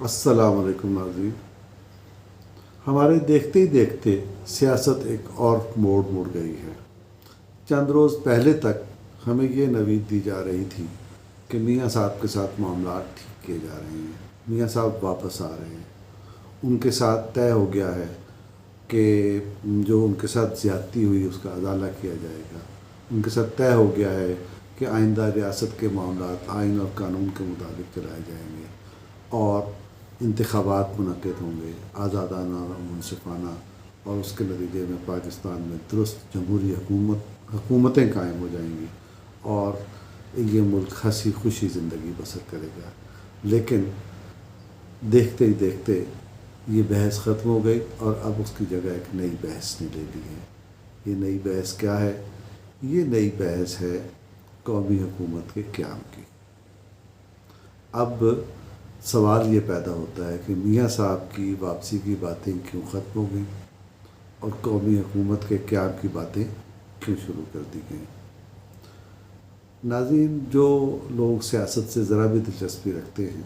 السلام علیکم ناظرین. ہمارے دیکھتے ہی دیکھتے سیاست ایک اور موڑ گئی ہے. چند روز پہلے تک ہمیں یہ نوید دی جا رہی تھی کہ میاں صاحب کے ساتھ معاملات ٹھیک کیے جا رہے ہیں، میاں صاحب واپس آ رہے ہیں، ان کے ساتھ طے ہو گیا ہے کہ جو ان کے ساتھ زیادتی ہوئی اس کا ازالہ کیا جائے گا، ان کے ساتھ طے ہو گیا ہے کہ آئندہ ریاست کے معاملات آئین اور قانون کے مطابق چلائے جائیں گے اور انتخابات منعقد ہوں گے آزادانہ اور منصفانہ، اور اس کے نتیجے میں پاکستان میں درست جمہوری حکومتیں قائم ہو جائیں گی اور یہ ملک ہنسی خوشی زندگی بسر کرے گا. لیکن دیکھتے ہی دیکھتے یہ بحث ختم ہو گئی اور اب اس کی جگہ ایک نئی بحث نے لے لی ہے. یہ نئی بحث کیا ہے؟ یہ نئی بحث ہے قومی حکومت کے قیام کی. اب سوال یہ پیدا ہوتا ہے کہ میاں صاحب کی واپسی کی باتیں کیوں ختم ہو گئیں اور قومی حکومت کے قیام کی باتیں کیوں شروع کر دی گئیں. ناظرین، جو لوگ سیاست سے ذرا بھی دلچسپی رکھتے ہیں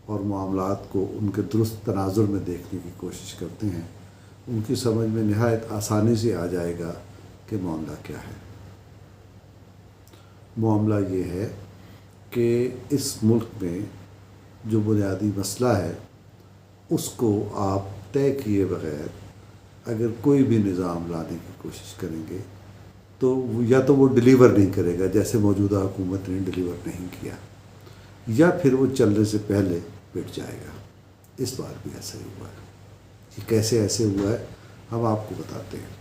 اور معاملات کو ان کے درست تناظر میں دیکھنے کی کوشش کرتے ہیں، ان کی سمجھ میں نہایت آسانی سے آ جائے گا کہ معاملہ کیا ہے. معاملہ یہ ہے کہ اس ملک میں جو بنیادی مسئلہ ہے اس کو آپ طے کیے بغیر اگر کوئی بھی نظام لانے کی کوشش کریں گے تو یا تو وہ ڈیلیور نہیں کرے گا، جیسے موجودہ حکومت نے ڈیلیور نہیں کیا، یا پھر وہ چلنے سے پہلے پٹ جائے گا. اس بار بھی ایسا ہی ہوا ہے. یہ کیسے ایسے ہوا ہے ہم آپ کو بتاتے ہیں.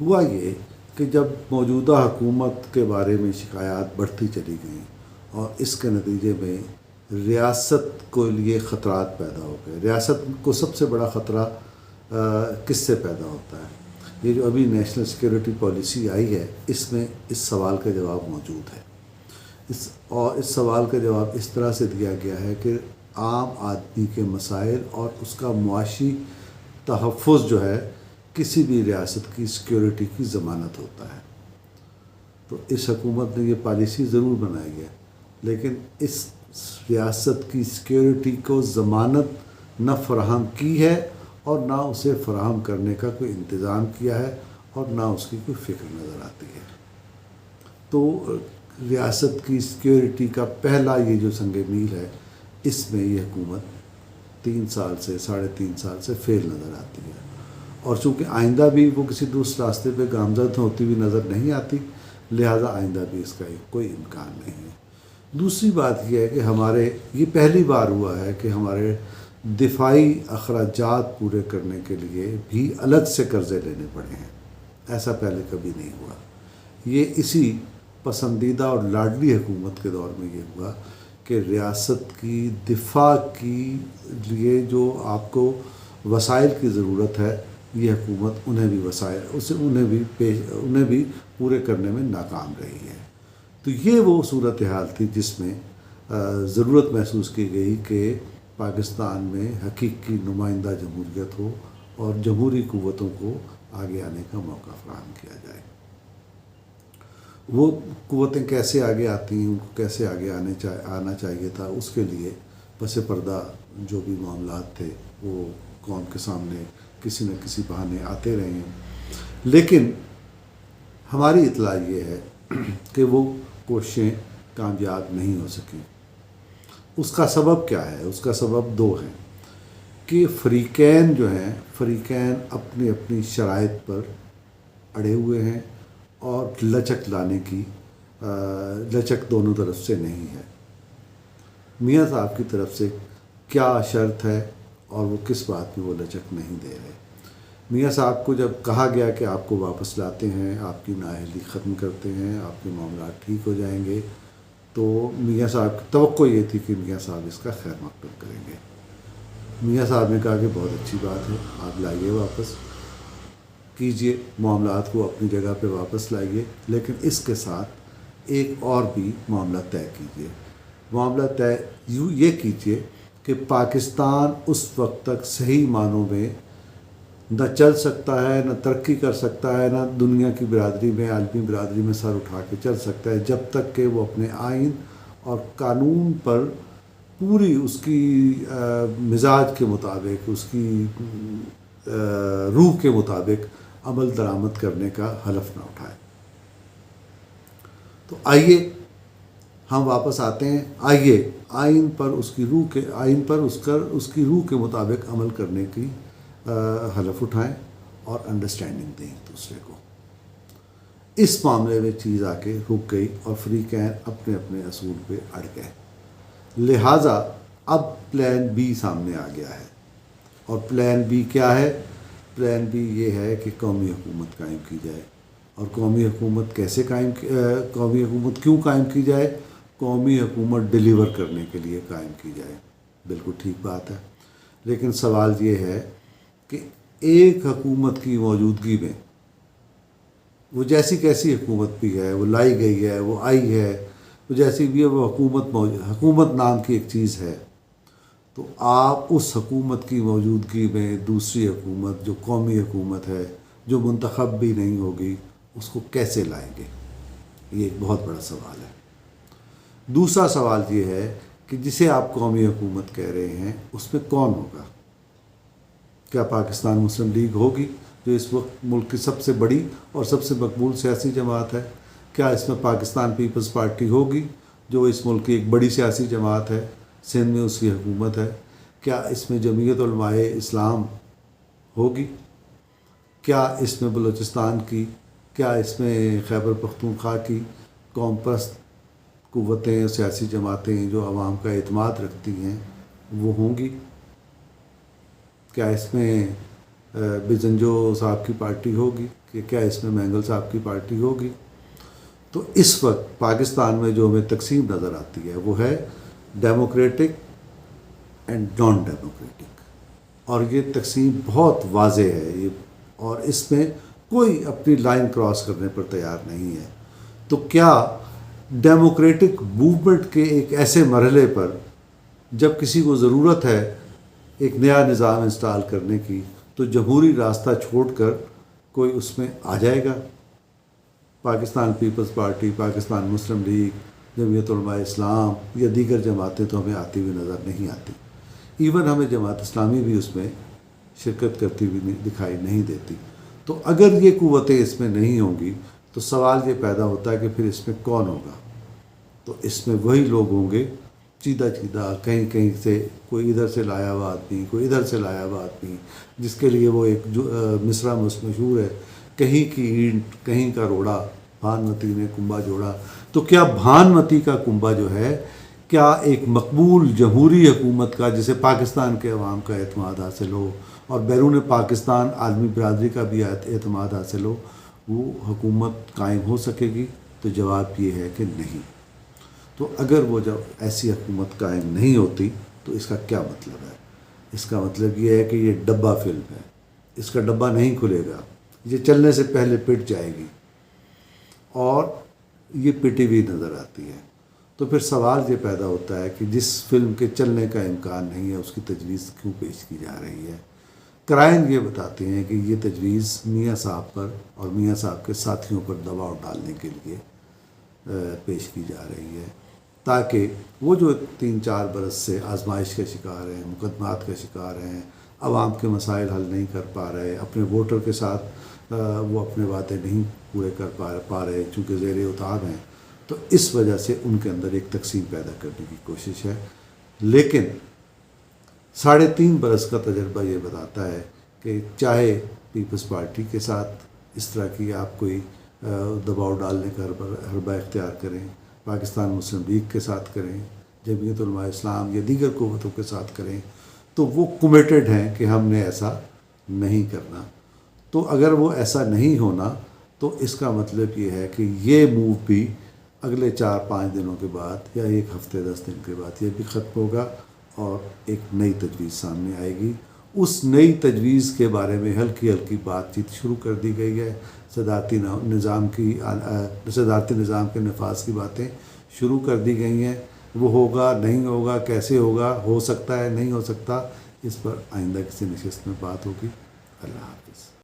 ہوا یہ کہ جب موجودہ حکومت کے بارے میں شکایات بڑھتی چلی گئیں اور اس کے نتیجے میں ریاست کو لیے خطرات پیدا ہو گئے. ریاست کو سب سے بڑا خطرہ کس سے پیدا ہوتا ہے؟ یہ جو ابھی نیشنل سیکیورٹی پالیسی آئی ہے اس میں اس سوال کا جواب موجود ہے. اور اس سوال کا جواب اس طرح سے دیا گیا ہے کہ عام آدمی کے مسائل اور اس کا معاشی تحفظ جو ہے کسی بھی ریاست کی سیکیورٹی کی ضمانت ہوتا ہے. تو اس حکومت نے یہ پالیسی ضرور بنائی ہے، لیکن اس ریاست کی سیکیورٹی کو ضمانت نہ فراہم کی ہے اور نہ اسے فراہم کرنے کا کوئی انتظام کیا ہے اور نہ اس کی کوئی فکر نظر آتی ہے. تو ریاست کی سیکیورٹی کا پہلا یہ جو سنگ میل ہے، اس میں یہ حکومت 3 سال سے 3.5 سال سے فیل نظر آتی ہے. اور چونکہ آئندہ بھی وہ کسی دوسرے راستے پہ گامزن ہوتی ہوئی نظر نہیں آتی، لہٰذا آئندہ بھی اس کا کوئی امکان نہیں ہے. دوسری بات یہ ہے کہ یہ پہلی بار ہوا ہے کہ ہمارے دفاعی اخراجات پورے کرنے کے لیے بھی الگ سے قرضے لینے پڑے ہیں. ایسا پہلے کبھی نہیں ہوا. یہ اسی پسندیدہ اور لاڈلی حکومت کے دور میں یہ ہوا کہ ریاست کی دفاع کی لیے جو آپ کو وسائل کی ضرورت ہے، یہ حکومت انہیں بھی پورے کرنے میں ناکام رہی ہے. تو یہ وہ صورتحال تھی جس میں ضرورت محسوس کی گئی کہ پاکستان میں حقیقی نمائندہ جمہوریت ہو اور جمہوری قوتوں کو آگے آنے کا موقع فراہم کیا جائے. وہ قوتیں کیسے آگے آتی ہیں، ان کو کیسے آگے آنا چاہیے تھا، اس کے لیے پس پردہ جو بھی معاملات تھے وہ قوم کے سامنے کسی نہ کسی بہانے آتے رہے ہیں. لیکن ہماری اطلاع یہ ہے کہ وہ کوششیں کامیاب نہیں ہو سکیں. اس کا سبب کیا ہے؟ اس کا سبب 2 ہیں کہ فریقین جو ہیں، فریقین اپنی اپنی شرائط پر اڑے ہوئے ہیں اور لچک لانے کی لچک دونوں طرف سے نہیں ہے. میاں صاحب کی طرف سے کیا شرط ہے اور وہ کس بات میں وہ لچک نہیں دے رہے؟ میاں صاحب کو جب کہا گیا کہ آپ کو واپس لاتے ہیں، آپ کی نااہلی ختم کرتے ہیں، آپ کے معاملات ٹھیک ہو جائیں گے، تو میاں صاحب کی توقع یہ تھی کہ میاں صاحب اس کا خیر مقدم کریں گے. میاں صاحب نے کہا کہ بہت اچھی بات ہے، آپ لائیے، واپس کیجئے، معاملات کو اپنی جگہ پہ واپس لائیے، لیکن اس کے ساتھ ایک اور بھی معاملہ طے کیجئے. معاملہ طے یہ کیجئے کہ پاکستان اس وقت تک صحیح معنوں میں نہ چل سکتا ہے، نہ ترقی کر سکتا ہے، نہ دنیا کی برادری میں، عالمی برادری میں سر اٹھا کے چل سکتا ہے، جب تک کہ وہ اپنے آئین اور قانون پر پوری اس کی مزاج کے مطابق، اس کی روح کے مطابق عمل درآمد کرنے کا حلف نہ اٹھائے۔ تو آئیے ہم واپس آتے ہیں، آئیے آئین پر اس کی روح کے مطابق عمل کرنے کی حلف اٹھائیں اور انڈرسٹینڈنگ دیں ایک دوسرے کو۔ اس معاملے میں چیز آ کے رک گئی اور فریقین اپنے اپنے اصول پہ اڑ گئے، لہٰذا اب پلان بی سامنے آ گیا ہے۔ اور پلان بی کیا ہے؟ پلان بی یہ ہے کہ قومی حکومت قائم کی جائے۔ اور قومی حکومت قومی حکومت کیوں قائم کی جائے؟ قومی حکومت ڈیلیور کرنے کے لیے قائم کی جائے۔ بالکل ٹھیک بات ہے، لیکن سوال یہ ہے کہ ایک حکومت کی موجودگی میں، وہ جیسی کیسی حکومت بھی ہے، وہ لائی گئی ہے، وہ آئی ہے، وہ جیسی بھی ہے، وہ حکومت نام کی ایک چیز ہے، تو آپ اس حکومت کی موجودگی میں دوسری حکومت جو قومی حکومت ہے، جو منتخب بھی نہیں ہوگی، اس کو کیسے لائیں گے؟ یہ ایک بہت بڑا سوال ہے۔ دوسرا سوال یہ ہے کہ جسے آپ قومی حکومت کہہ رہے ہیں، اس میں کون ہوگا؟ کیا پاکستان مسلم لیگ ہوگی جو اس وقت ملک کی سب سے بڑی اور سب سے مقبول سیاسی جماعت ہے؟ کیا اس میں پاکستان پیپلز پارٹی ہوگی جو اس ملک کی ایک بڑی سیاسی جماعت ہے، سندھ میں اس کی حکومت ہے؟ کیا اس میں جمعیت علماء اسلام ہوگی؟ کیا اس میں بلوچستان کی، کیا اس میں خیبر پختونخوا کی قوم پرست قوتیں، سیاسی جماعتیں جو عوام کا اعتماد رکھتی ہیں وہ ہوں گی؟ کیا اس میں بزنجو صاحب کی پارٹی ہوگی؟ کہ کیا اس میں مینگل صاحب کی پارٹی ہوگی؟ تو اس وقت پاکستان میں جو ہمیں تقسیم نظر آتی ہے وہ ہے ڈیموکریٹک اینڈ نان ڈیموکریٹک، اور یہ تقسیم بہت واضح ہے، اور اس میں کوئی اپنی لائن کراس کرنے پر تیار نہیں ہے۔ تو کیا ڈیموکریٹک موومنٹ کے ایک ایسے مرحلے پر جب کسی کو ضرورت ہے ایک نیا نظام انسٹال کرنے کی، تو جمہوری راستہ چھوڑ کر کوئی اس میں آ جائے گا؟ پاکستان پیپلز پارٹی، پاکستان مسلم لیگ، جمعیت علماء اسلام یا دیگر جماعتیں تو ہمیں آتی ہوئی نظر نہیں آتی۔ ایون ہمیں جماعت اسلامی بھی اس میں شرکت کرتی ہوئی دکھائی نہیں دیتی۔ تو اگر یہ قوتیں اس میں نہیں ہوں گی تو سوال یہ پیدا ہوتا ہے کہ پھر اس میں کون ہوگا؟ تو اس میں وہی لوگ ہوں گے چیدہ کہیں کہیں سے، کوئی ادھر سے لایا ہوا آدمی، کوئی ادھر سے لایا ہوا آدمی، جس کے لیے وہ ایک مصرع مشہور ہے، کہیں کی اینٹ کہیں کا روڑا، بھانمتی نے کنبا جوڑا۔ تو کیا بھانمتی کا کنبا جو ہے، کیا ایک مقبول جمہوری حکومت کا جسے پاکستان کے عوام کا اعتماد حاصل ہو اور بیرون پاکستان عالمی برادری کا بھی اعتماد حاصل ہو، وہ حکومت قائم ہو سکے گی؟ تو جواب یہ ہے کہ نہیں۔ تو اگر وہ جب ایسی حکومت قائم نہیں ہوتی تو اس کا کیا مطلب ہے؟ اس کا مطلب یہ ہے کہ یہ ڈبہ فلم ہے، اس کا ڈبہ نہیں کھلے گا، یہ چلنے سے پہلے پٹ جائے گی، اور یہ پٹی ہوئی نظر آتی ہے۔ تو پھر سوال یہ پیدا ہوتا ہے کہ جس فلم کے چلنے کا امکان نہیں ہے، اس کی تجویز کیوں پیش کی جا رہی ہے؟ قرائن یہ بتاتے ہیں کہ یہ تجویز میاں صاحب پر اور میاں صاحب کے ساتھیوں پر دباؤ ڈالنے کے لیے پیش کی جا رہی ہے، تاکہ وہ جو 3-4 برس سے آزمائش کا شکار ہیں، مقدمات کا شکار ہیں، عوام کے مسائل حل نہیں کر پا رہے، اپنے ووٹر کے ساتھ وہ اپنے وعدے نہیں پورے کر پا رہے چونکہ زیر اتحاد ہیں، تو اس وجہ سے ان کے اندر ایک تقسیم پیدا کرنے کی کوشش ہے۔ لیکن 3.5 برس کا تجربہ یہ بتاتا ہے کہ چاہے پیپلز پارٹی کے ساتھ اس طرح کی آپ کوئی دباؤ ڈالنے کا حربہ اختیار کریں، پاکستان مسلم لیگ کے ساتھ کریں، جمعیت علماء اسلام یا دیگر قوتوں کے ساتھ کریں، تو وہ کمیٹڈ ہیں کہ ہم نے ایسا نہیں کرنا۔ تو اگر وہ ایسا نہیں ہونا تو اس کا مطلب یہ ہے کہ یہ موو بھی اگلے 4-5 دنوں کے بعد یا 1 ہفتے 10 دن کے بعد یہ بھی ختم ہوگا اور ایک نئی تجویز سامنے آئے گی۔ اس نئی تجویز کے بارے میں ہلکی بات چیت شروع کر دی گئی ہے، صدارتی نظام کے نفاذ کی باتیں شروع کر دی گئی ہیں۔ وہ ہوگا نہیں ہوگا، کیسے ہوگا، ہو سکتا ہے نہیں ہو سکتا، اس پر آئندہ کسی نشست میں بات ہوگی۔ اللہ حافظ۔